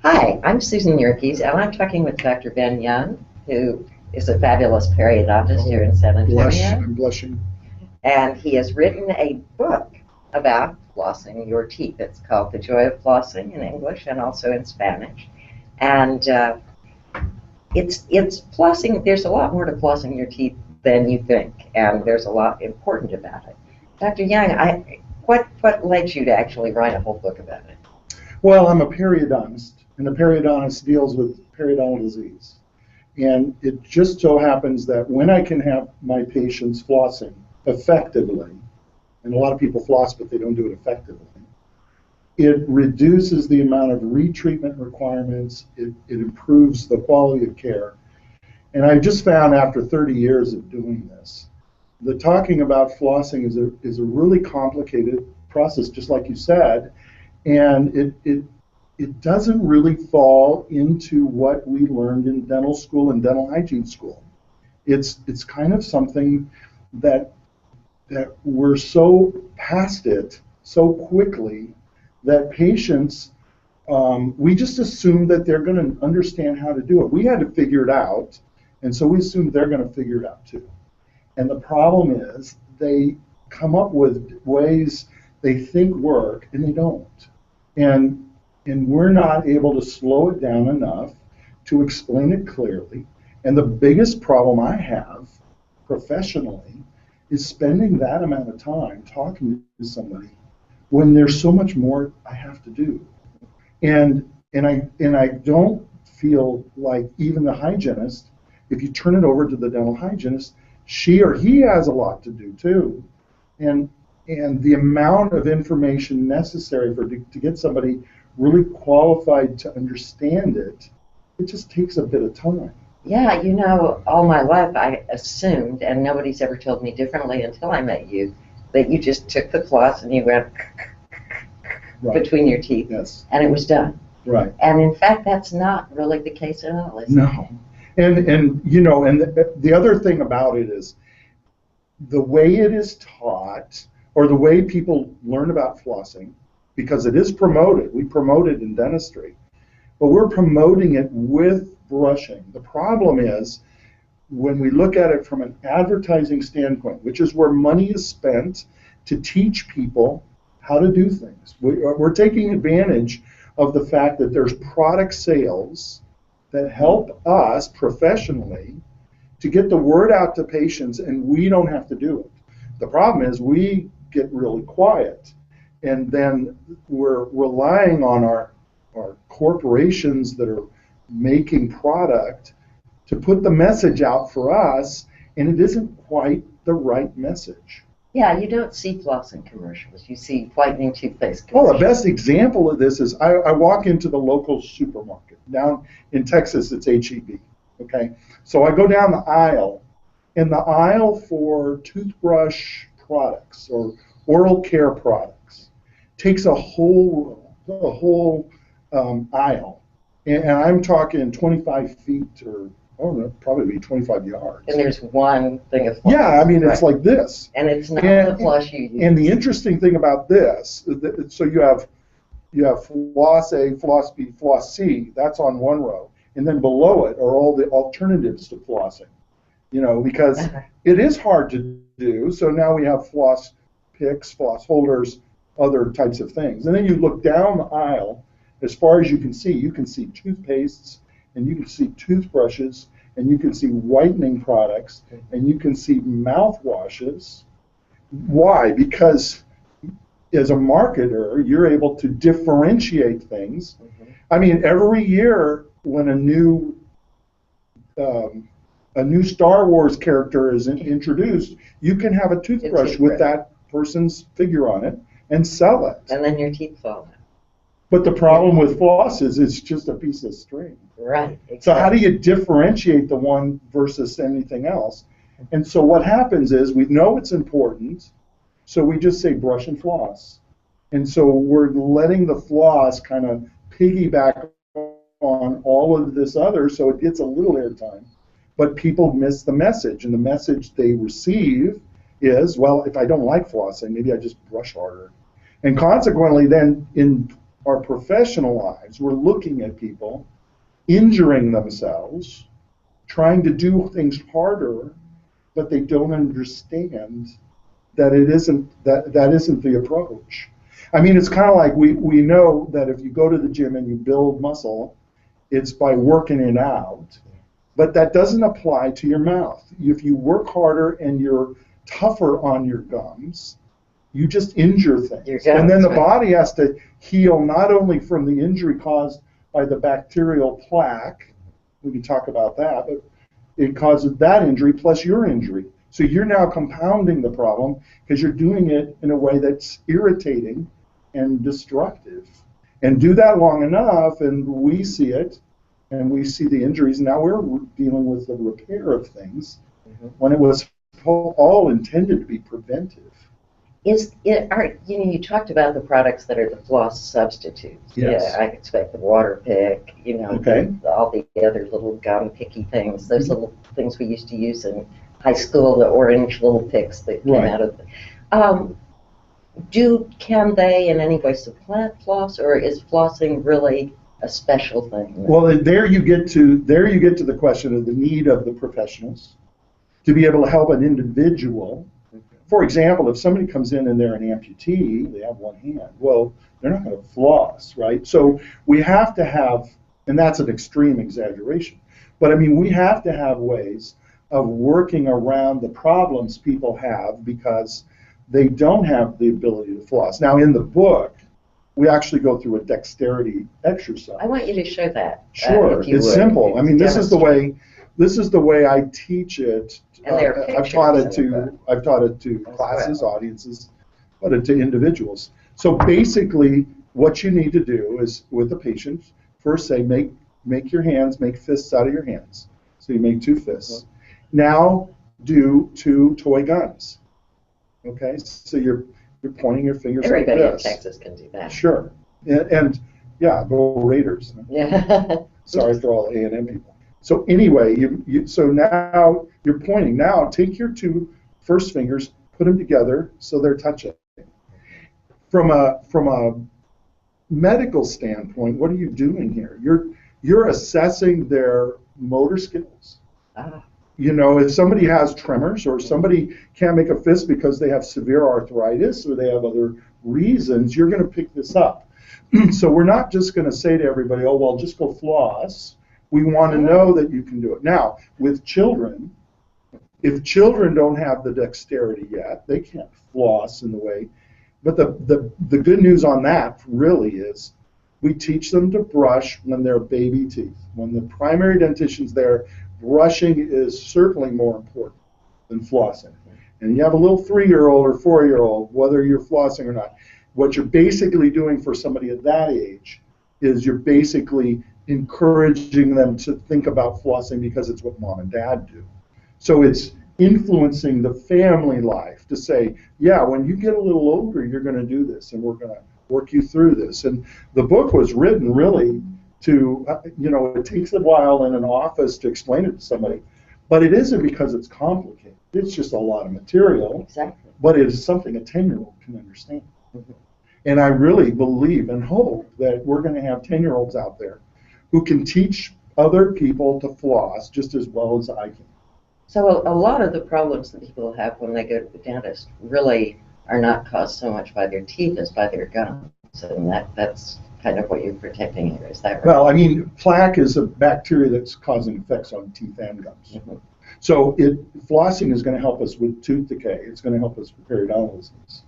Hi, I'm Susan Yerkes, and I'm talking with Dr. Ben Young, who is a fabulous periodontist here in San Antonio. I'm blushing. And he has written a book about flossing your teeth. It's called The Joy of Flossing in English and also in Spanish. And it's flossing. There's a lot more to flossing your teeth than you think, and there's a lot important about it. Dr. Young, what led you to actually write a whole book about it? Well, I'm a periodontist, and a periodontist deals with periodontal disease. And it just so happens that when I can have my patients flossing effectively, and a lot of people floss but they don't do it effectively, it reduces the amount of retreatment requirements, it improves the quality of care. And I just found after 30 years of doing this, that talking about flossing is a really complicated process, just like you said, and it doesn't really fall into what we learned in dental school and dental hygiene school. It's kind of something that we're so past it so quickly that patients, we just assume that they're going to understand how to do it. We had to figure it out, and so we assume they're going to figure it out too. And the problem is they come up with ways they think work, and they don't. And we're not able to slow it down enough to explain it clearly. And the biggest problem I have professionally is spending that amount of time talking to somebody when there's so much more I have to do. And I don't feel like even the hygienist, if you turn it over to the dental hygienist, she or he has a lot to do too. And the amount of information necessary to get somebody really qualified to understand it, it just takes a bit of time. Yeah, you know, all my life I assumed, and nobody's ever told me differently until I met you, that you just took the floss and you went Right. between your teeth, Yes. and it was done. Right. And in fact, that's not really the case at all, is it? No. And you know, and the other thing about it is the way it is taught, or the way people learn about flossing, because it is promoted. We promote it in dentistry, but we're promoting it with brushing. The problem is when we look at it from an advertising standpoint, which is where money is spent to teach people how to do things. We're taking advantage of the fact that there's product sales that help us professionally to get the word out to patients, and we don't have to do it. The problem is we get really quiet, and then we're relying on our corporations that are making product to put the message out for us, and it isn't quite the right message. Yeah, you don't see flossing commercials. You see whitening toothpaste Well, commercials. the best example of this is I walk into the local supermarket. Down in Texas, it's HEB. Okay, so I go down the aisle, and the aisle for toothbrush products or oral care products takes a whole aisle, and I'm talking 25 feet or I don't know, probably 25 yards. And there's one thing of floss. Yeah, I mean, it's right. like this. And it's not the floss you use. And the interesting thing about this, so you have floss A, floss B, floss C, that's on one row. And then below it are all the alternatives to flossing, you know, because it is hard to do. So now we have floss picks, floss holders, other types of things. And then you look down the aisle, as far as you can see toothpastes, and you can see toothbrushes, and you can see whitening products, and you can see mouthwashes. Why? Because as a marketer, you're able to differentiate things. I mean, every year when a new Star Wars character is introduced, you can have a toothbrush with that person's figure on it and sell it. And then your teeth fall out. But the problem with floss is it's just a piece of string. Right. Exactly. So how do you differentiate the one versus anything else? And so what happens is we know it's important, so we just say brush and floss. And so we're letting the floss kind of piggyback on all of this other, so it gets a little airtime. But people miss the message, and the message they receive is, well, if I don't like flossing, maybe I just brush harder. And consequently, then in our professional lives, we're looking at people injuring themselves, trying to do things harder, but they don't understand that that isn't the approach. I mean, it's kind of like we know that if you go to the gym and you build muscle, it's by working it out, but that doesn't apply to your mouth. If you work harder and you're tougher on your gums, you just injure things. And then the body has to heal not only from the injury caused by the bacterial plaque, we can talk about that, but it causes that injury plus your injury. So you're now compounding the problem because you're doing it in a way that's irritating and destructive. And do that long enough, and we see it, and we see the injuries. Now we're dealing with the repair of things when it was all intended to be preventive. You talked about the products that are the floss substitutes. Yes. Yeah, I expect the water pick, Okay. all the other little gum picky things, those little things we used to use in high school, the orange little picks that came out of can they in any way supplant floss, or is flossing really a special thing? Well, there you get to the question of the need of the professionals to be able to help an individual. For example, if somebody comes in and they're an amputee, they have one hand, well, they're not going to floss, right? So we have to have, and that's an extreme exaggeration, but I mean, we have to have ways of working around the problems people have because they don't have the ability to floss. Now, in the book, we actually go through a dexterity exercise. I want you to show that. Sure, it's simple. I mean, this is the way I teach it. And there are I've taught it to classes, audiences, but to individuals. So basically, what you need to do is, with the patient, first say, make your hands, make fists out of your hands. So you make 2 fists. Now do 2 toy guns. Okay, so you're pointing your fingers like this. Everybody in Texas can do that. Sure, and yeah, go Raiders. Yeah. Sorry for all A&M people. So anyway, so now you're pointing. Now take your 2 first fingers, put them together so they're touching. From a medical standpoint, what are you doing here? You're assessing their motor skills. If somebody has tremors or somebody can't make a fist because they have severe arthritis or they have other reasons, you're going to pick this up. So we're not just going to say to everybody, oh, well, just go floss. We want to know that you can do it. Now, with children, if children don't have the dexterity yet, they can't floss in the way. But the good news on that really is we teach them to brush when they're baby teeth. When the primary dentition's there, brushing is certainly more important than flossing. And you have a little 3-year-old or 4-year-old, whether you're flossing or not, what you're basically doing for somebody at that age is you're basically encouraging them to think about flossing because it's what mom and dad do. So it's influencing the family life to say, yeah, when you get a little older, you're going to do this, and we're going to work you through this. And the book was written really to, it takes a while in an office to explain it to somebody, but it isn't because it's complicated. It's just a lot of material. Exactly. But it is something a 10-year-old can understand. And I really believe and hope that we're going to have 10-year-olds out there who can teach other people to floss just as well as I can. So a lot of the problems that people have when they go to the dentist really are not caused so much by their teeth as by their gums. And that's kind of what you're protecting here, is that right? Well, I mean, plaque is a bacteria that's causing effects on teeth and gums. So flossing is going to help us with tooth decay. It's going to help us with periodontal disease.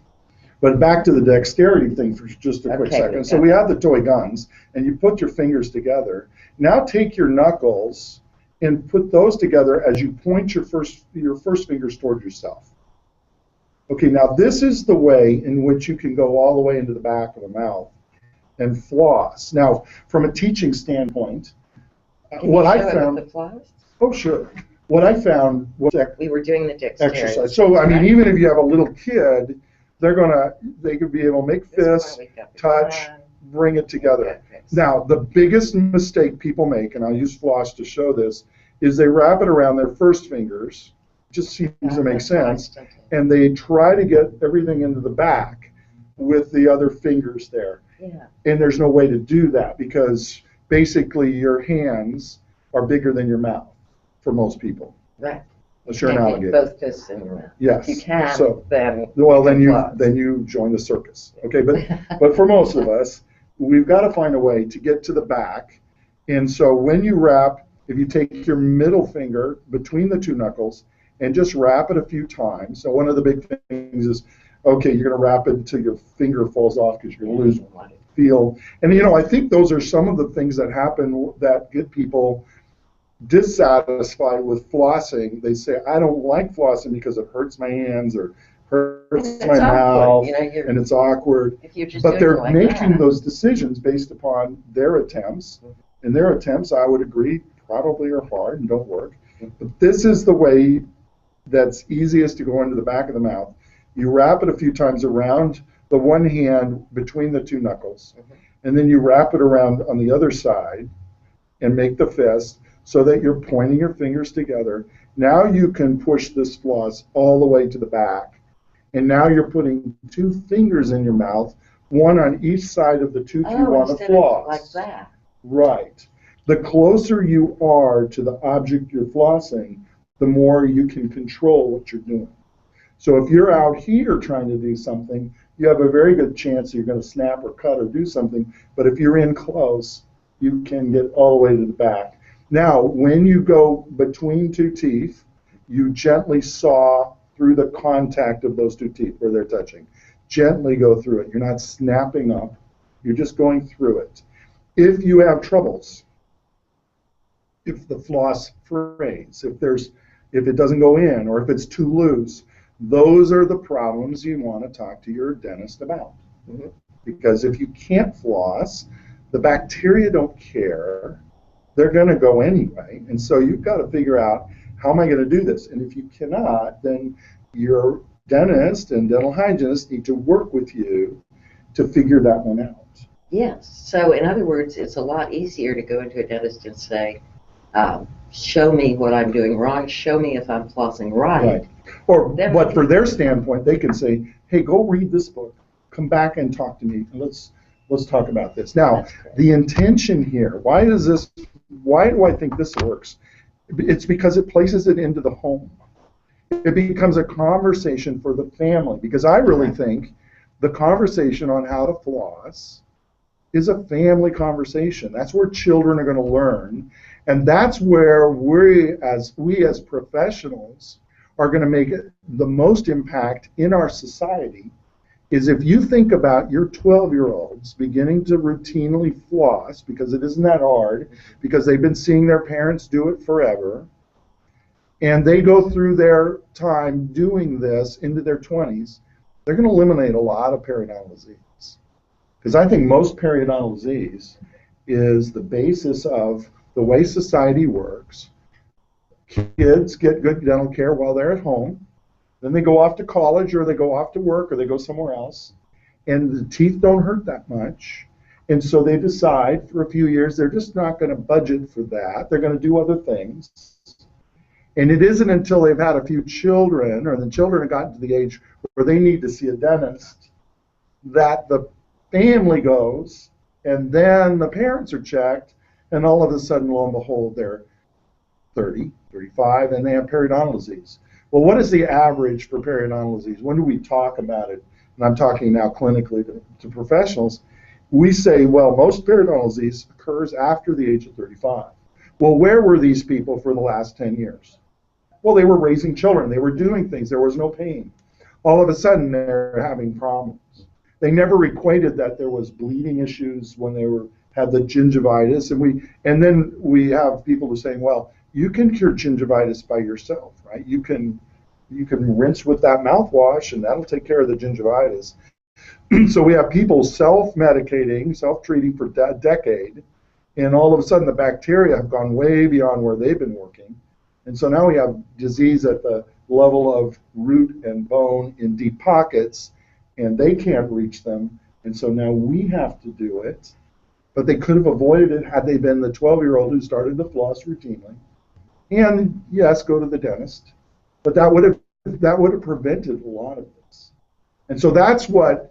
But back to the dexterity thing for just a quick second. So we have the toy guns, and you put your fingers together. Now take your knuckles and put those together as you point your first fingers toward yourself. Okay, now this is the way in which you can go all the way into the back of the mouth and floss. Now, from a teaching standpoint, what I found. The floss? Oh, sure. What I found was that we were doing the dexterity exercise. So I mean, even if you have a little kid, they could be able to make fists, touch, bring it together. Now, the biggest mistake people make, and I'll use floss to show this, is they wrap it around their first fingers. Just seems to make sense. And they try to get everything into the back with the other fingers there. Yeah. And there's no way to do that because basically your hands are bigger than your mouth for most people. Right. Unless you're an Can't alligator. keep both fists in your mouth. Yes. If you can, So, then well, floss. then you join the circus. Okay, but for most of us, we've got to find a way to get to the back. And so when you wrap, if you take your middle finger between the two knuckles and just wrap it a few times. So one of the big things is, okay, you're going to wrap it until your finger falls off because you're going to lose feel. And I think those are some of the things that happen that get people dissatisfied with flossing. They say, I don't like flossing because it hurts my hands or hurts my mouth, and it's awkward. But they're making those decisions based upon their attempts, and their attempts, I would agree, probably are hard and don't work. But this is the way that's easiest to go into the back of the mouth. You wrap it a few times around the one hand between the two knuckles, and then you wrap it around on the other side and make the fist so that you're pointing your fingers together. Now you can push this floss all the way to the back. And now you're putting two fingers in your mouth, one on each side of the tooth you want to floss. Like that. Right. The closer you are to the object you're flossing, the more you can control what you're doing. So if you're out here trying to do something, you have a very good chance you're going to snap or cut or do something. But if you're in close, you can get all the way to the back. Now, when you go between two teeth, you gently saw through the contact of those two teeth where they're touching. Gently go through it. You're not snapping up. You're just going through it. If you have troubles, if the floss frays, if it doesn't go in, or if it's too loose, those are the problems you want to talk to your dentist about. Because if you can't floss, the bacteria don't care. They're going to go anyway. And so you've got to figure out, how am I going to do this? And if you cannot, then your dentist and dental hygienist need to work with you to figure that one out. Yes. So in other words, it's a lot easier to go into a dentist and say, show me what I'm doing wrong, show me if I'm flossing right. But for their standpoint, they can say, hey, go read this book, come back and talk to me, and let's talk about this. Now, the intention here, why do I think this works? It's because it places it into the home. It becomes a conversation for the family, because I really think the conversation on how to floss is a family conversation. That's where children are going to learn, and that's where we as professionals are going to make it the most impact in our society. Is if you think about your 12-year-olds beginning to routinely floss, because it isn't that hard, because they've been seeing their parents do it forever, and they go through their time doing this into their 20s, they're going to eliminate a lot of periodontal disease. Because I think most periodontal disease is the basis of the way society works. Kids get good dental care while they're at home. Then they go off to college, or they go off to work, or they go somewhere else, and the teeth don't hurt that much. And so they decide for a few years they're just not going to budget for that. They're going to do other things. And it isn't until they've had a few children, or the children have gotten to the age where they need to see a dentist, that the family goes, and then the parents are checked, and all of a sudden, lo and behold, they're 30, 35, and they have periodontal disease. Well, what is the average for periodontal disease? When do we talk about it? And I'm talking now clinically to professionals. We say, well, most periodontal disease occurs after the age of 35. Well, where were these people for the last 10 years? Well, they were raising children. They were doing things. There was no pain. All of a sudden, they're having problems. They never equated that there was bleeding issues when they had the gingivitis. And then we have people who are saying, well, you can cure gingivitis by yourself, right? You can rinse with that mouthwash, and that'll take care of the gingivitis. So we have people self-medicating, self-treating for a decade, and all of a sudden the bacteria have gone way beyond where they've been working. And so now we have disease at the level of root and bone in deep pockets, and they can't reach them. And so now we have to do it. But they could have avoided it had they been the 12-year-old who started to floss routinely. And yes, go to the dentist. But that would have prevented a lot of this. And so that's where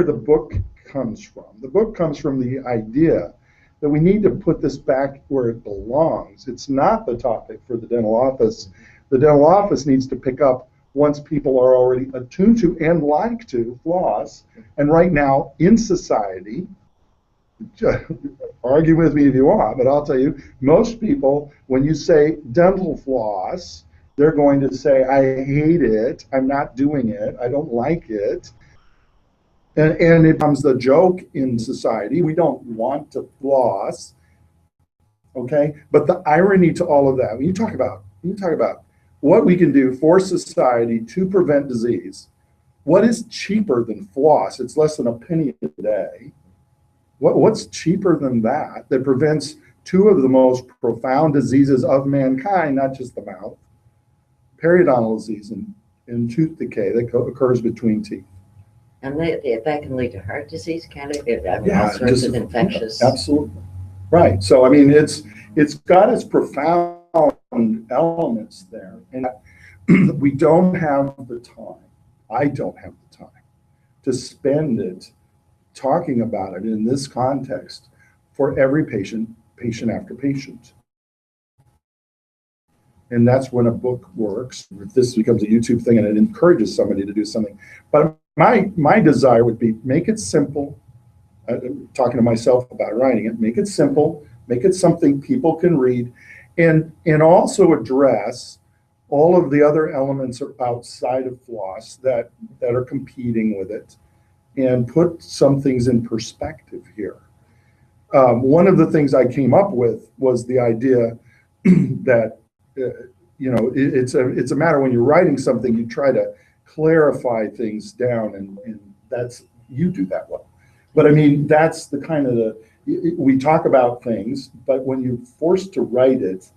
the book comes from. The book comes from the idea that we need to put this back where it belongs. It's not the topic for the dental office. The dental office needs to pick up once people are already attuned to and like to floss. And right now in society, argue with me if you want, but I'll tell you, most people, when you say dental floss, they're going to say, I hate it, I'm not doing it, I don't like it. And it becomes the joke in society. We don't want to floss, okay? But the irony to all of that, when you talk about what we can do for society to prevent disease, what is cheaper than floss? It's less than a penny a day. What's cheaper than that prevents two of the most profound diseases of mankind, not just the mouth, periodontal disease and tooth decay that occurs between teeth. And that can lead to heart disease, can it? I mean, all sorts of infectious. Yeah, absolutely. Right. So, I mean, it's got its profound elements there. And we don't have the time. I don't have the time to spend it talking about it in this context for every patient after patient. And that's when a book works. If this becomes a YouTube thing and it encourages somebody to do something. But my desire would be make it simple. Talking to myself about writing it, make it simple, make it something people can read, and also address all of the other elements outside of floss that are competing with it, and put some things in perspective here. One of the things I came up with was the idea that it's a matter when you're writing something, you try to clarify things down, and that's, you do that well. But I mean, that's the kind of we talk about things, but when you're forced to write it,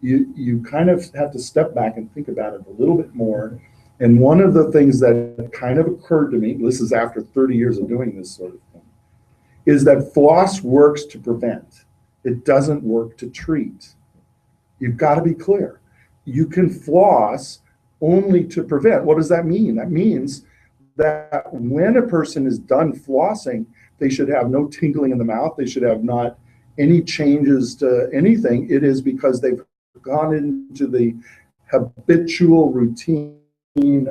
you kind of have to step back and think about it a little bit more. And one of the things that kind of occurred to me, this is after 30 years of doing this sort of thing, is that floss works to prevent. It doesn't work to treat. You've got to be clear. You can floss only to prevent. What does that mean? That means that when a person is done flossing, they should have no tingling in the mouth. They should have not any changes to anything. It is because they've gone into the habitual routine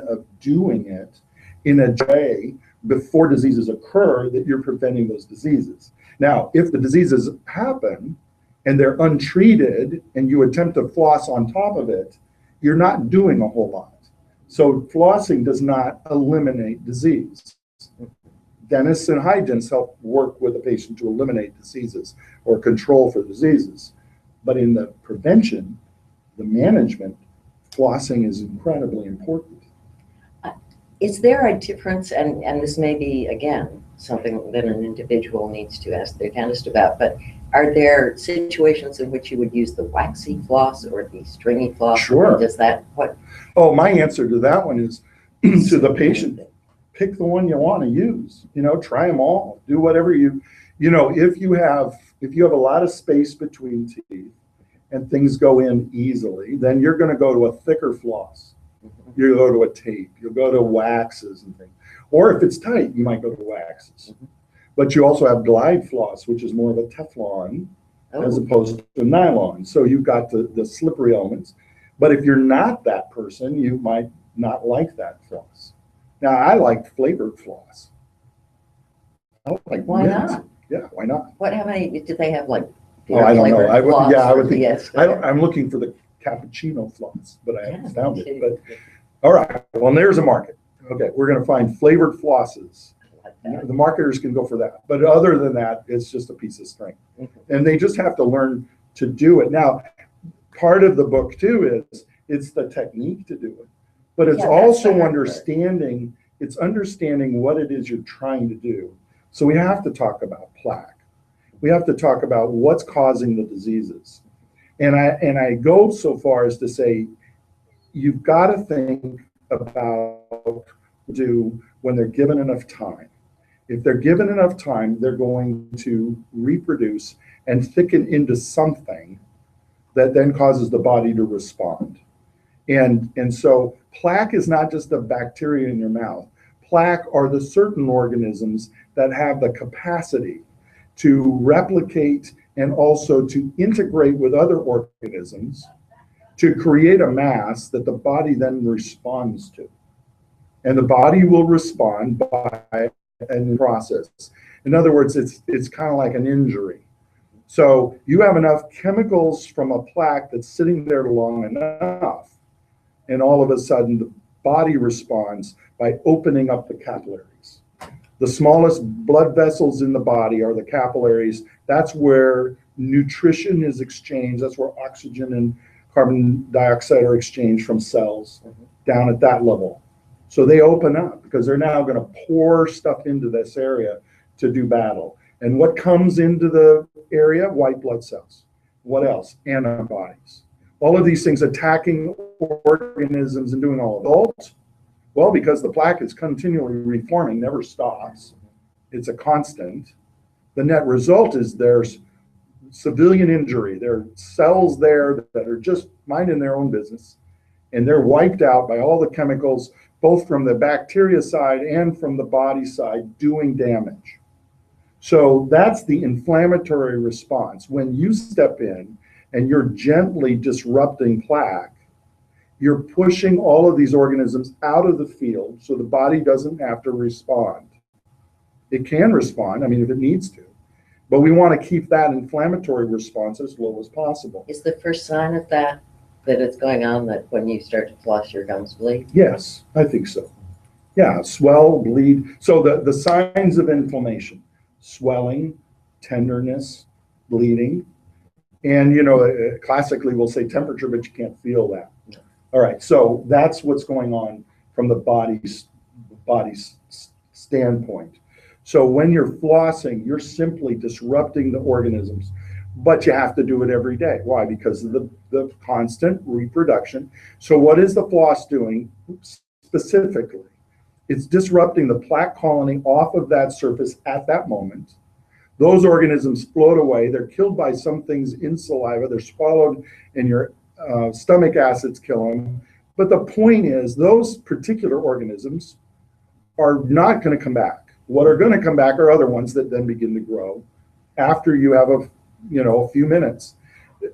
of doing it in a way before diseases occur that you're preventing those diseases. Now, if the diseases happen and they're untreated and you attempt to floss on top of it, you're not doing a whole lot. So flossing does not eliminate disease. Dentists and hygienists help work with a patient to eliminate diseases or control for diseases. But in the prevention, the management, flossing is incredibly important. Is there a difference, and this may be, again, something that an individual needs to ask their dentist about, but are there situations in which you would use the waxy floss or the stringy floss? Sure. Does that, what? Oh, my answer to that one is to the patient, pick the one you want to use. Try them all. Do whatever if you have a lot of space between teeth and things go in easily, then you're going to go to a thicker floss. You'll go to a tape. You'll go to waxes and things. Or if it's tight, you might go to waxes. But you also have glide floss, which is more of a Teflon as opposed to nylon. So you've got the slippery elements. But if you're not that person, you might not like that floss. Now, I like flavored floss. I don't like why mint. not? Yeah, why not? How many do they have, like? Oh, I don't know. I would think. Yes, I'm looking for the cappuccino floss, but I haven't found it. But all right, well, there's a market. Okay, we're going to find flavored flosses. The marketers can go for that. But other than that, it's just a piece of string. And they just have to learn to do it. Now, part of the book, too, is it's the technique to do it. But it's also understanding what it is you're trying to do. So we have to talk about plaque. We have to talk about what's causing the diseases. And I go so far as to say, you've got to think about when they're given enough time. If they're given enough time, they're going to reproduce and thicken into something that then causes the body to respond. And so plaque is not just a bacteria in your mouth. plaque are the certain organisms that have the capacity to replicate and also to integrate with other organisms to create a mass that the body then responds to. And the body will respond by a process. In other words, it's kind of like an injury. So you have enough chemicals from a plaque that's sitting there long enough, and all of a sudden the body responds by opening up the capillaries. The smallest blood vessels in the body are the capillaries. That's where nutrition is exchanged. That's where oxygen and carbon dioxide are exchanged from cells down at that level. So they open up because they're now going to pour stuff into this area to do battle. And what comes into the area? White blood cells. What else? Antibodies. All of these things attacking organisms and doing all of it. Well, because the plaque is continually reforming, never stops. It's a constant. The net result is there's civilian injury. There are cells there that are just minding their own business, and they're wiped out by all the chemicals, both from the bacteria side and from the body side, doing damage. So that's the inflammatory response. When you step in and you're gently disrupting plaque, you're pushing all of these organisms out of the field so the body doesn't have to respond. It can respond, I mean, if it needs to, but we want to keep that inflammatory response as low as possible. Is the first sign of that it's going on, that when you start to floss, your gums bleed? Yes, I think so. Yeah, swell, bleed. So the signs of inflammation: swelling, tenderness, bleeding, and classically we'll say temperature, but you can't feel that. No. All right, so that's what's going on from the body's standpoint. So when you're flossing, you're simply disrupting the organisms, but you have to do it every day. Why? Because of the constant reproduction. So what is the floss doing specifically? It's disrupting the plaque colony off of that surface at that moment. Those organisms float away. They're killed by some things in saliva. They're swallowed, and your stomach acids kill them. But the point is, those particular organisms are not going to come back. What are going to come back are other ones that then begin to grow after you have a few minutes.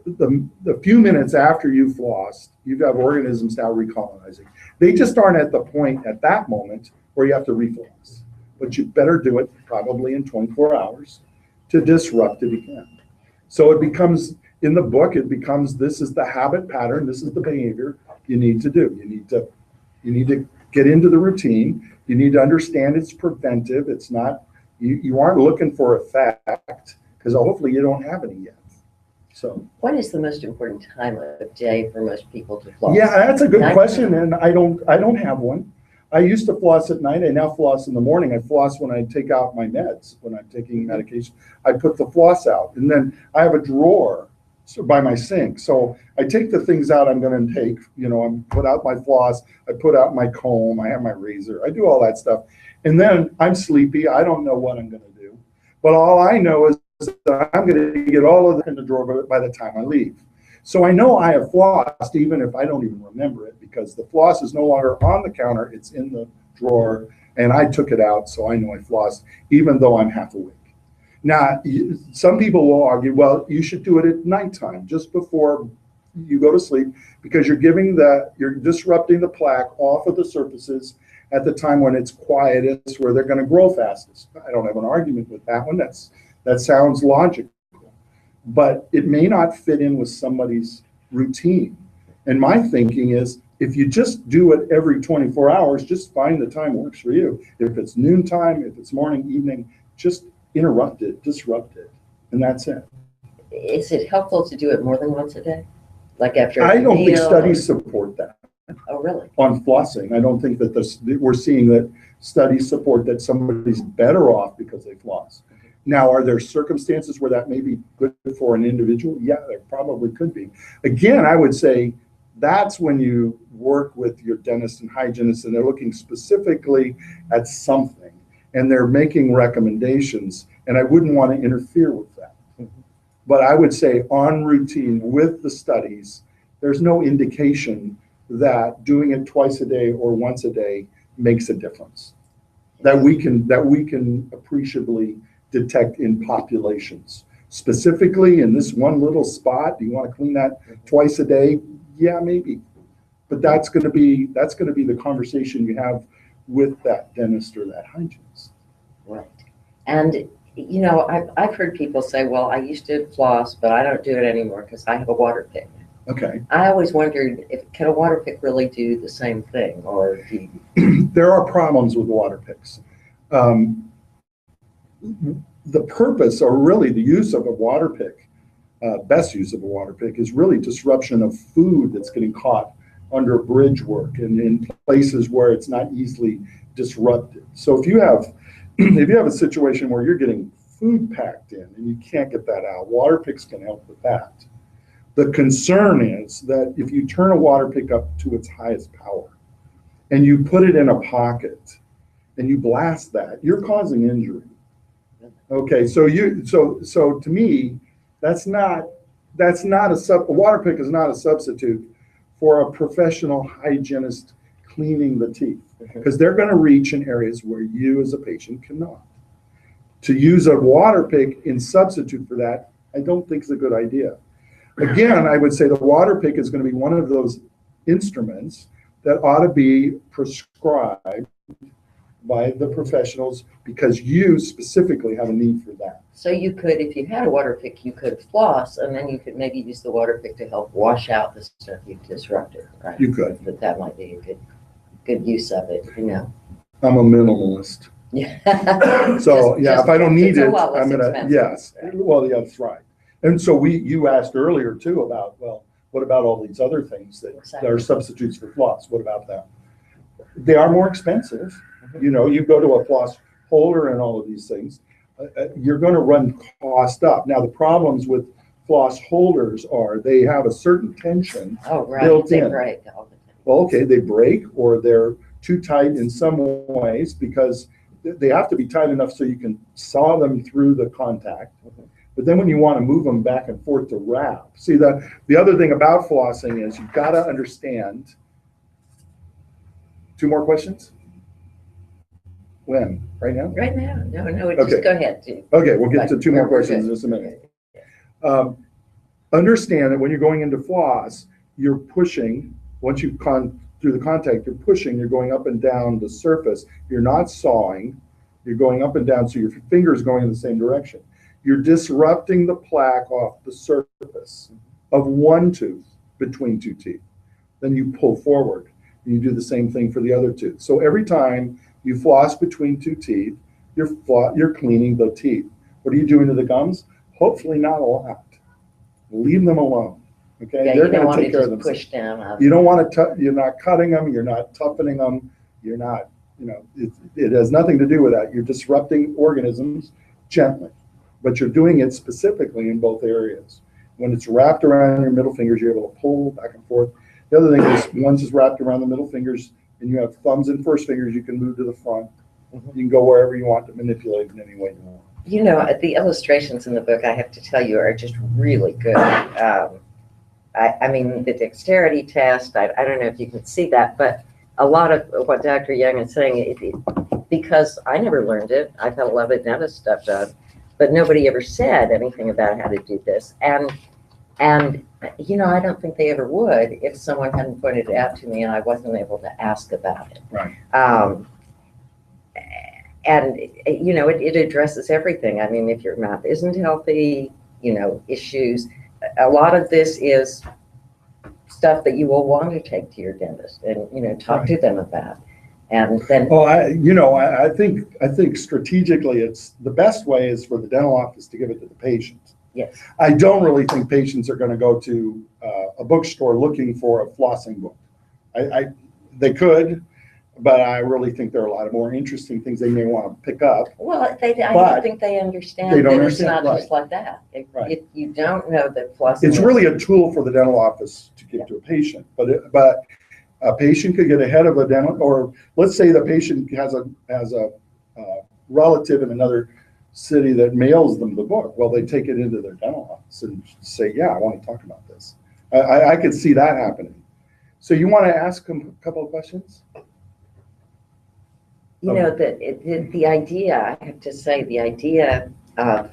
The few minutes after you flossed, you've got organisms now recolonizing. They just aren't at the point at that moment where you have to refloss, but you better do it probably in 24 hours to disrupt it again. So it becomes, in the book, this is the habit pattern, this is the behavior you need to do. You need to get into the routine. You need to understand it's preventive. It's not, you aren't looking for effect, because hopefully you don't have any yet. So what is the most important time of day for most people to floss? Yeah, that's a good question, and I don't have one. I used to floss at night. I now floss in the morning. I floss when I take out my meds, when I'm taking medication. I put the floss out, and then I have a drawer by my sink. So I take the things out I'm going to take. I put out my floss. I put out my comb. I have my razor. I do all that stuff, and then I'm sleepy. I don't know what I'm going to do, but all I know is that I'm going to get all of it in the drawer by the time I leave. So I know I have flossed even if I don't even remember it, because the floss is no longer on the counter, it's in the drawer, and I took it out, so I know I flossed even though I'm half awake. Now, some people will argue, well, you should do it at nighttime, just before you go to sleep, because you're disrupting the plaque off of the surfaces at the time when it's quietest, where they're going to grow fastest. I don't have an argument with that one. That sounds logical, but it may not fit in with somebody's routine. And my thinking is, if you just do it every 24 hours, just find the time works for you. If it's noontime, if it's morning, evening, just interrupt it, disrupt it, and that's it. Is it helpful to do it more than once a day? Like after I don't think studies support that. Oh, really? On flossing, I don't think that we're seeing that studies support that somebody's better off because they floss. Now, are there circumstances where that may be good for an individual? Yeah, there probably could be. Again, I would say that's when you work with your dentist and hygienist, and they're looking specifically at something, and they're making recommendations, and I wouldn't want to interfere with that. But I would say on routine with the studies, there's no indication that doing it twice a day or once a day makes a difference. that we can appreciably detect in populations. Specifically in this one little spot, do you want to clean that twice a day? Yeah, maybe. But that's going to be the conversation you have with that dentist or that hygienist. Right. And you know, I've heard people say, well, I used to floss, but I don't do it anymore because I have a water pick. Okay. I always wondered, can a water pick really do the same thing, or do you... There are problems with water picks. The purpose, or really the use of a water pick, best use of a water pick, is really disruption of food that's getting caught under bridge work and in places where it's not easily disrupted. So if you have a situation where you're getting food packed in and you can't get that out, water picks can help with that. The concern is that if you turn a water pick up to its highest power and you put it in a pocket and you blast that, you're causing injury. Okay, so to me, a water pick is not a substitute for a professional hygienist cleaning the teeth, because they're going to reach in areas where you as a patient cannot. To use a water pick in substitute for that, I don't think is a good idea. Again, I would say the water pick is going to be one of those instruments that ought to be prescribed by the professionals because you specifically have a need for that. So you could, if you had a water pick, you could floss, and then you could maybe use the water pick to help wash out the stuff you've disrupted, right? You could. But that might be a good use of it, you know. I'm a minimalist. Yeah. So if I don't need it, I'm gonna, expensive, yes. right? Well, yeah, that's right. And so you asked earlier too about, well, what about all these other things that are substitutes for floss? What about them? They are more expensive. You know, you go to a floss holder and all of these things, you're going to run cost up. Now, the problems with floss holders are they have a certain tension built in. Break. Well, okay, they break or they're too tight in some ways because they have to be tight enough so you can saw them through the contact. But then when you want to move them back and forth to wrap, see the other thing about flossing is you've got to understand. 2 more questions? When? Right now? Right now. No, Okay. just go ahead. Okay, we'll get to 2 more questions in just a minute. Understand that when you're going into floss, you're pushing, once you've gone through the contact, you're going up and down the surface. You're not sawing, you're going up and down, so your finger's going in the same direction. You're disrupting the plaque off the surface of one tooth between 2 teeth. Then you pull forward, and you do the same thing for the other tooth. So every time you floss between 2 teeth, you're cleaning the teeth. What are you doing to the gums? Hopefully not a lot. Leave them alone. Okay, yeah, they're going to take care of themselves. Push down. You don't want to. You're not cutting them. You're not toughening them. You're not. You know, it has nothing to do with that. You're disrupting organisms gently, but you're doing it specifically in both areas. When it's wrapped around your middle fingers, you're able to pull back and forth. The other thing is, once it's wrapped around the middle fingers, and you have thumbs and first fingers, you can move to the front. You can go wherever you want to manipulate in any way you want. You know, the illustrations in the book, I have to tell you, are just really good. I mean, the dexterity test, I don't know if you can see that, but a lot of what Dr. Young is saying, because I never learned it, I've had a lot of dentist stuff done, but nobody ever said anything about how to do this. And you know, I don't think they ever would if someone hadn't pointed it out to me and I wasn't able to ask about it. Right. And, you know, it addresses everything. I mean, if your mouth isn't healthy, you know, issues, a lot of this is stuff that you will want to take to your dentist and, you know, talk to them about. And then, well, I think strategically, it's the best way is for the dental office to give it to the patient. yes, I don't really think patients are going to go to a bookstore looking for a flossing book. They could, but I really think there are a lot of more interesting things they may want to pick up. well, I don't think they understand They don't that understand, it's not right. just like that. Right. If you don't know that flossing It's is- really a tool for the dental office to give to a patient, but a patient could get ahead of a dental, or let's say the patient has a relative in another city that mails them the book. Well, they take it into their dental office and say, yeah, I want to talk about this. I could see that happening. So you want to ask them a couple of questions? You know, the idea, I have to say, the idea of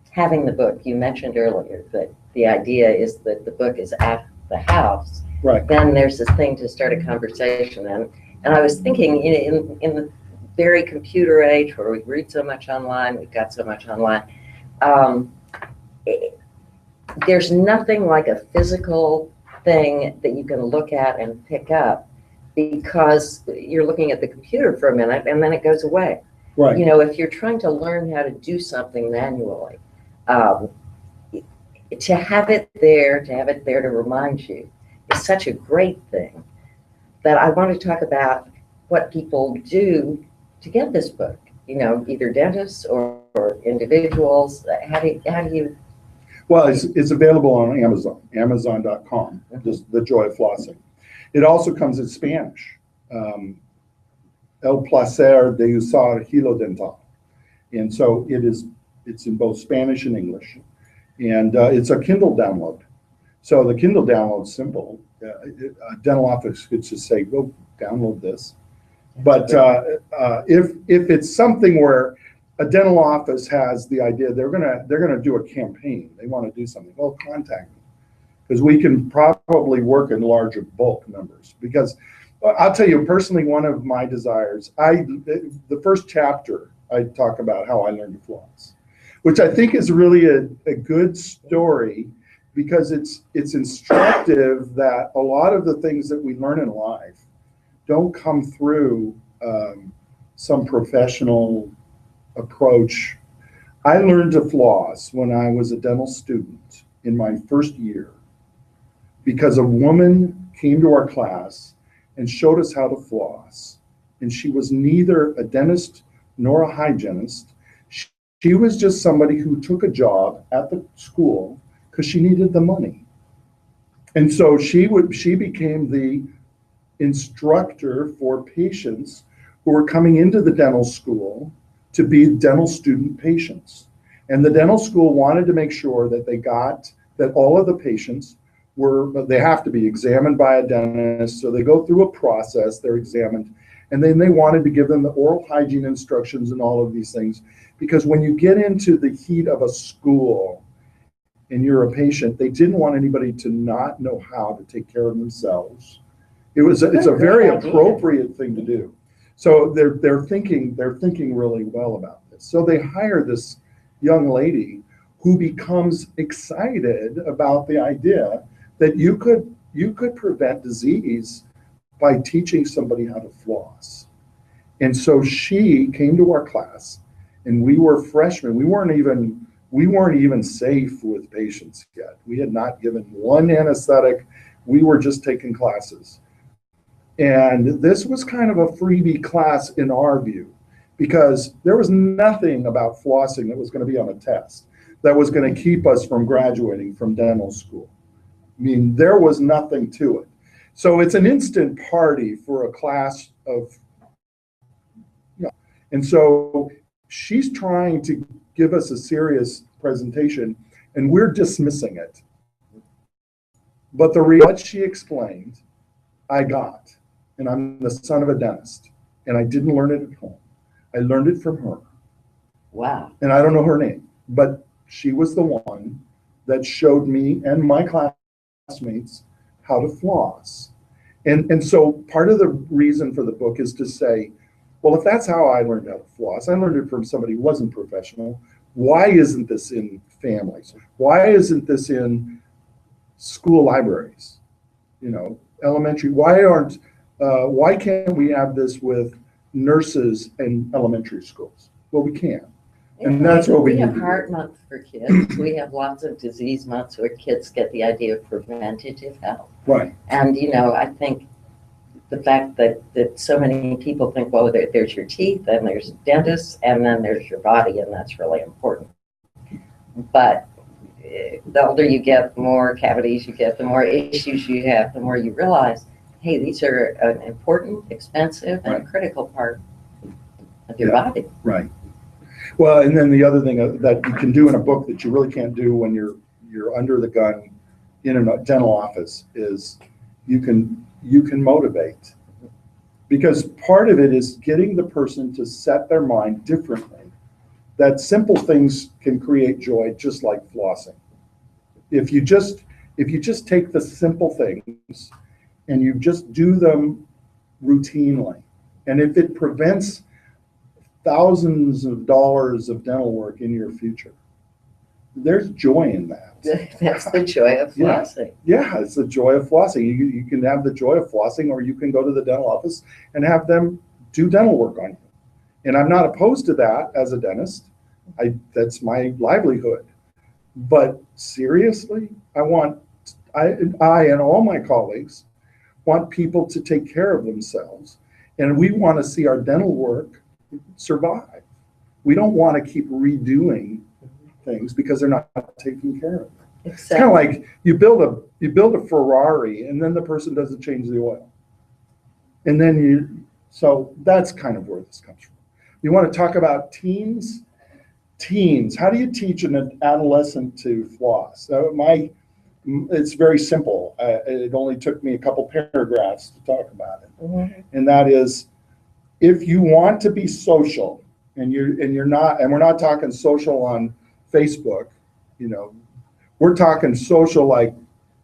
having the book, you mentioned earlier that the idea is that the book is at the house. Right. Then there's this thing to start a conversation. And I was thinking, you know, in the very computer age where we read so much online, we've got so much online, there's nothing like a physical thing that you can look at and pick up, because you're looking at the computer for a minute and then it goes away. Right. You know, if you're trying to learn how to do something manually, to have it there to remind you is such a great thing that I want to talk about what people do to get this book. You know, either dentists or individuals. How do you? Well, it's available on Amazon, Amazon.com, just The Joy of Flossing. It also comes in Spanish, El placer de usar hilo dental. And so it's in both Spanish and English. And it's a Kindle download. So the Kindle download's simple. A dental office could just say, go download this. But if it's something where a dental office has the idea they're gonna do a campaign, they want to do something, well, contact me, because we can probably work in larger bulk numbers. Because I'll tell you personally, one of my desires, the first chapter I talk about how I learned to floss, which I think is really a good story, because it's instructive that a lot of the things that we learn in life don't come through some professional approach. I learned to floss when I was a dental student in my first year, because a woman came to our class and showed us how to floss. And she was neither a dentist nor a hygienist. She was just somebody who took a job at the school because she needed the money. And so she became the instructor for patients who were coming into the dental school to be dental student patients. And the dental school wanted to make sure that that all of the patients they have to be examined by a dentist. So they go through a process, they're examined, and then they wanted to give them the oral hygiene instructions and all of these things. Because when you get into the heat of a school and you're a patient, they didn't want anybody to not know how to take care of themselves. It's a very appropriate thing to do. So they're thinking really well about this. So they hire this young lady who becomes excited about the idea that you could prevent disease by teaching somebody how to floss. And so she came to our class, and we were freshmen. We weren't even safe with patients yet. We had not given one anesthetic. We were just taking classes. And this was kind of a freebie class in our view, because there was nothing about flossing that was going to be on a test that was going to keep us from graduating from dental school. I mean, there was nothing to it. So it's an instant party for a class of, and so she's trying to give us a serious presentation, and we're dismissing it. But what she explained, I got. And I'm the son of a dentist, and I didn't learn it at home. I learned it from her. Wow. And I don't know her name, but she was the one that showed me and my classmates how to floss. And so part of the reason for the book is to say, well, if that's how I learned how to floss, I learned it from somebody who wasn't professional. Why isn't this in families? Why isn't this in school libraries? You know, elementary. Why can't we have this with nurses in elementary schools? Well, we can. And that's what we have Heart Month for kids. We have lots of disease months where kids get the idea of preventative health. Right. And, you know, I think the fact that so many people think, well, there's your teeth, and there's dentists, and then there's your body, and that's really important. But the older you get, the more cavities you get, the more issues you have, the more you realize, hey, these are an important, expensive, and critical part of your body. Right. Well, and then the other thing that you can do in a book that you really can't do when you're under the gun in a dental office is you can motivate. Because part of it is getting the person to set their mind differently. That simple things can create joy, just like flossing. If you just take the simple things and you just do them routinely, and if it prevents thousands of dollars of dental work in your future, there's joy in that. That's the joy of flossing. Yeah, it's the joy of flossing. You can have the joy of flossing, or you can go to the dental office and have them do dental work on you. And I'm not opposed to that as a dentist. That's my livelihood. But seriously, I and all my colleagues want people to take care of themselves, and we want to see our dental work survive. We don't want to keep redoing things because they're not taking care of them. Exactly. It's kind of like you build a Ferrari, and then the person doesn't change the oil, and then so that's kind of where this comes from. You want to talk about teens? Teens, how do you teach an adolescent to floss? It's very simple. It only took me a couple paragraphs to talk about it. And that is, if you want to be social, and you're not, and we're not talking social on Facebook, we're talking social like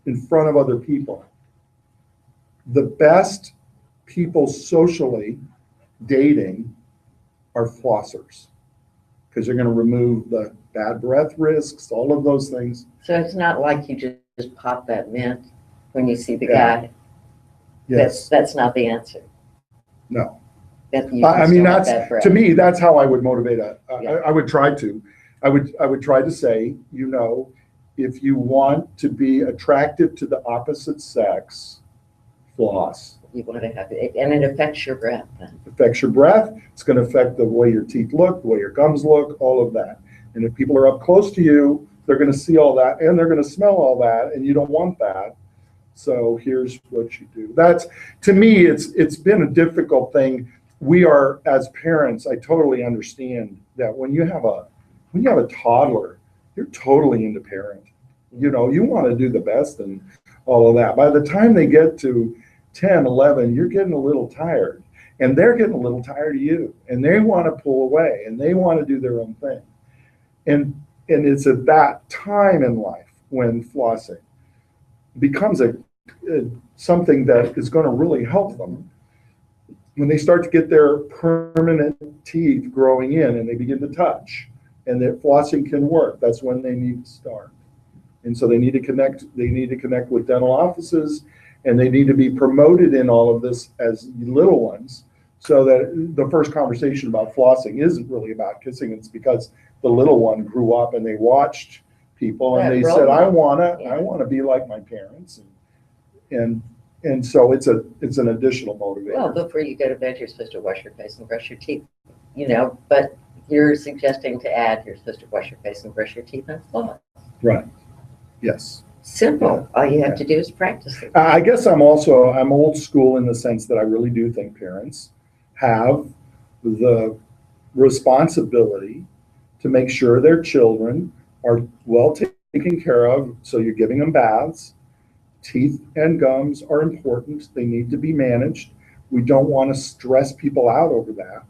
in front of other people. The best people socially dating are flossers, because you're going to remove the bad breath risks, all of those things. So it's not like you just pop that mint when you see the guy. Yes. That's not the answer. No. I mean, to me, that's how I would motivate I would try to. I would try to say, if you want to be attractive to the opposite sex, floss. You want to have it, and it affects your breath then. It affects your breath. It's going to affect the way your teeth look, the way your gums look, all of that. And if people are up close to you, they're going to see all that, and they're going to smell all that, and you don't want that. So here's what you do. That's, to me, it's been a difficult thing. We are, as parents, I totally understand that when you have a toddler, you're totally into parenting. You want to do the best and all of that. By the time they get to 10, 11, you're getting a little tired, and they're getting a little tired of you, and they want to pull away, and they want to do their own thing. And it's at that time in life when flossing becomes something that is going to really help them. When they start to get their permanent teeth growing in and they begin to touch, and that flossing can work, that's when they need to start. And so they need to connect with dental offices, and they need to be promoted in all of this as little ones, so that the first conversation about flossing isn't really about kissing. It's because the little one grew up and they watched people, and they said, I wanna be like my parents, and so it's an additional motivator. Well, before you go to bed, you're supposed to wash your face and brush your teeth, but you're suggesting to add, you're supposed to wash your face and brush your teeth and floss. Right. Yes. Simple. All you have to do is practice it. I guess I'm old school in the sense that I really do think parents have the responsibility to make sure their children are well taken care of. So you're giving them baths. Teeth and gums are important. They need to be managed. We don't want to stress people out over that,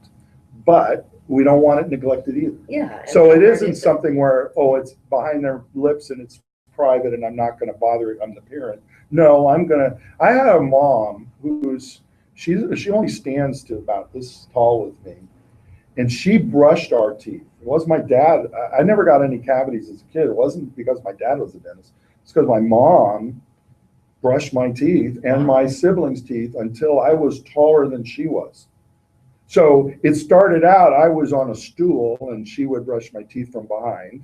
but we don't want it neglected either. Yeah. So it isn't something where, it's behind their lips and it's private and I'm not going to bother it. I'm the parent. No, I had a mom she only stands to about this tall with me, and she brushed our teeth. It was my dad. I never got any cavities as a kid. It wasn't because my dad was a dentist. It's because my mom brushed my teeth and my siblings' teeth until I was taller than she was. So it started out, I was on a stool and she would brush my teeth from behind.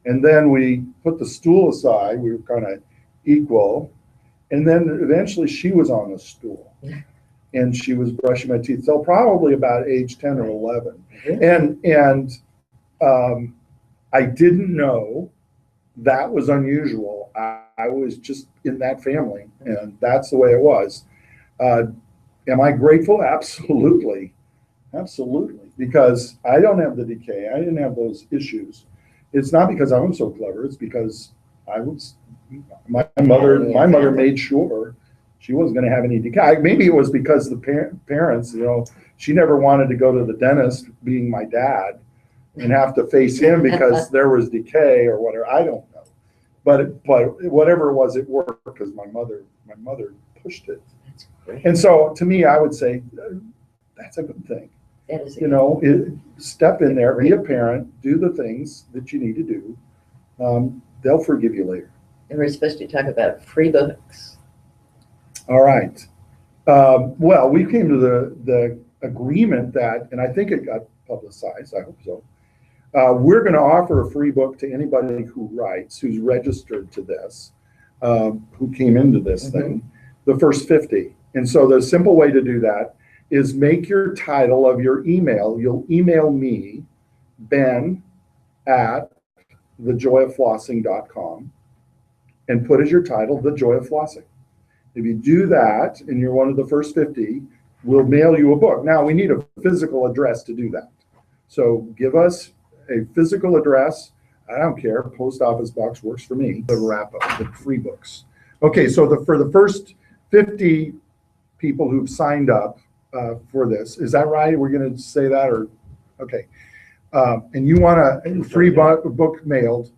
And then we put the stool aside, we were kind of equal. And then eventually she was on a stool and she was brushing my teeth. So probably about age 10 or 11. And I didn't know that was unusual. I was just in that family, and that's the way it was. Am I grateful? Absolutely. Absolutely. Because I don't have the decay. I didn't have those issues. It's not because I'm so clever. It's because my mother made sure She wasn't going to have any decay. Maybe it was because the parents, you know, she never wanted to go to the dentist, being my dad, and have to face him because there was decay or whatever. I don't know. But whatever it was, it worked because my mother pushed it. That's great. And so to me, I would say that's a good thing. That is You know, step in there, be a parent, do the things that you need to do. They'll forgive you later. And we're supposed to talk about free books. All right. Well, we came to the agreement that, and I think it got publicized, I hope so. We're going to offer a free book to anybody who writes, who's registered to this, who came into this thing, the first 50. And so the simple way to do that is make your title of your email. You'll email me, ben@thejoyofflossing.com, and put as your title, The Joy of Flossing. If you do that and you're one of the first 50, we'll mail you a book. Now, we need a physical address to do that. So give us a physical address. I don't care. Post office box works for me. The wrap up, the free books. Okay, so for the first 50 people who've signed up for this, is that right? We're going to say that, or okay? And you want a free book mailed?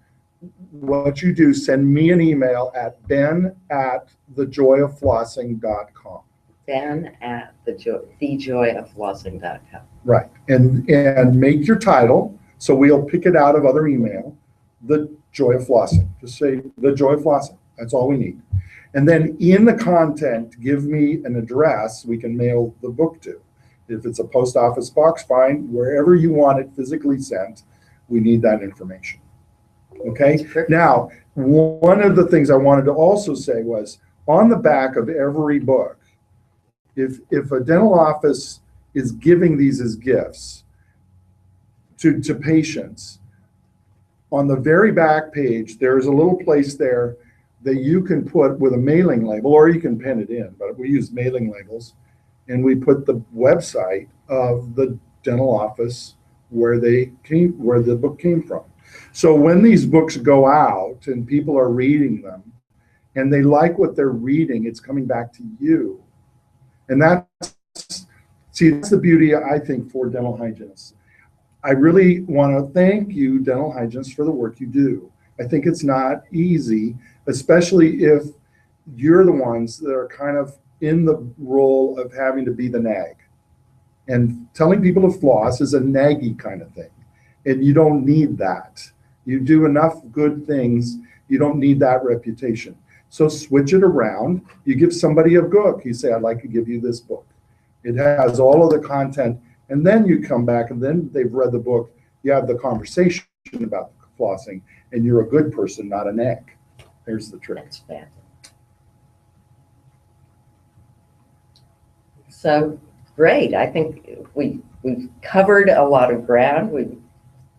What you do, send me an email at ben@thejoyofflossing.com. Ben@thejoyofflossing.com. Right, and make your title, so we'll pick it out of other email, The Joy of Flossing. Just say The Joy of Flossing. That's all we need. And then in the content, give me an address we can mail the book to. If it's a post office box, fine. Wherever you want it physically sent, we need that information. Okay? Now, one of the things I wanted to also say was, on the back of every book, if a dental office is giving these as gifts to patients, on the very back page, there's a little place there that you can put with a mailing label, or you can pen it in, but we use mailing labels, and we put the website of the dental office where the book came from. So when these books go out and people are reading them and they like what they're reading, it's coming back to you. And that's the beauty, I think, for dental hygienists. I really want to thank you, dental hygienists, for the work you do. I think it's not easy, especially if you're the ones that are kind of in the role of having to be the nag. And telling people to floss is a naggy kind of thing. And you don't need that. You do enough good things, you don't need that reputation. So switch it around. You give somebody a book. You say, I'd like to give you this book. It has all of the content. And then you come back and then they've read the book. You have the conversation about flossing, and you're a good person, not a nag. There's the trick. That's bad. So great. I think we've covered a lot of ground. We've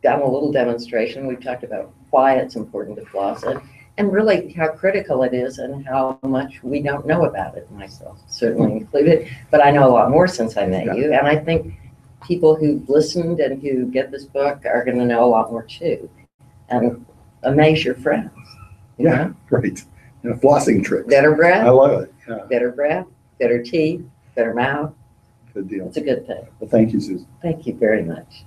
done a little demonstration. We've talked about why it's important to floss and really how critical it is and how much we don't know about it, myself certainly included. But I know a lot more since I met you, and I think people who've listened and who get this book are going to know a lot more too, and amaze your friends. You know? Great. And a flossing trick. Better breath. I love it. Yeah. Better breath, better teeth, better mouth. Good deal. It's a good thing. Well, thank you, Susan. Thank you very much.